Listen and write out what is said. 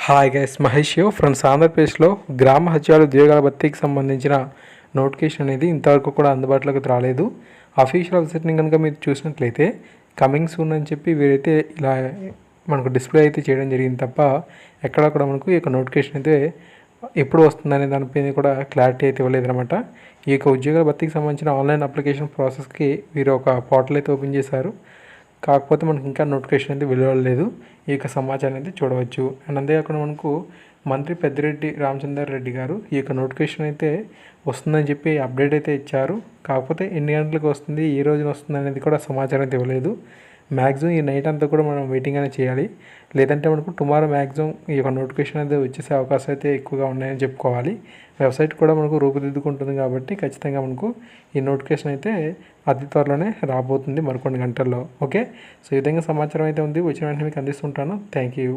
Hi guys, Mahesh from ఆంధ్రప్రదేశ్లో గ్రామ సచివాలయ ఉద్యోగాల భర్తీకి సంబంధించిన నోటిఫికేషన్ అనేది ఇంతవరకు కూడా అందుబాటులోకి రాలేదు. అఫీషియల్ వెబ్సైట్ని కనుక మీరు చూసినట్లయితే కమింగ్ సూన్ అని చెప్పి వీరైతే ఇలా మనకు డిస్ప్లే అయితే చేయడం జరిగింది తప్ప ఎక్కడా కూడా మనకు ఈ యొక్క నోటిఫికేషన్ అయితే ఎప్పుడు వస్తుందనే దానిపైన కూడా క్లారిటీ అయితే ఇవ్వలేదన్నమాట. ఈ యొక్క ఉద్యోగాల భర్తీకి సంబంధించిన ఆన్లైన్ అప్లికేషన్ ప్రాసెస్కి వీరు ఒక పోర్టల్ అయితే ఓపెన్ చేశారు. కాకపోతే మనకి ఇంకా నోటిఫికేషన్ అయితే వెలువడలేదు. ఈ యొక్క సమాచారం అయితే చూడవచ్చు. అండ్ అంతేకాకుండా మనకు మంత్రి పెద్దిరెడ్డి రామచంద్ర రెడ్డి గారు ఈ యొక్క నోటిఫికేషన్ అయితే వస్తుందని చెప్పి అప్డేట్ అయితే ఇచ్చారు. కాకపోతే ఎన్ని గంటలకు వస్తుంది, ఏ రోజున వస్తుంది అనేది కూడా సమాచారం అయితే ఇవ్వలేదు. మ్యాక్సిమం ఈ నైట్ అంతా కూడా మనం వెయిటింగ్ అనేది చేయాలి. లేదంటే మనకు టుమారో మ్యాక్సిమం ఈ యొక్క నోటిఫికేషన్ అయితే వచ్చేసే అవకాశం అయితే ఎక్కువగా ఉన్నాయని చెప్పుకోవాలి. వెబ్సైట్ కూడా మనకు రూపుదిద్దుకుంటుంది కాబట్టి ఖచ్చితంగా మనకు ఈ నోటిఫికేషన్ అయితే అతి త్వరలోనే రాబోతుంది మరికొన్ని గంటల్లో. ఓకే, సో ఈ విధంగా సమాచారం అయితే ఉంది. వచ్చిన వెంటనే మీకు అందిస్తుంటాను. Thank you.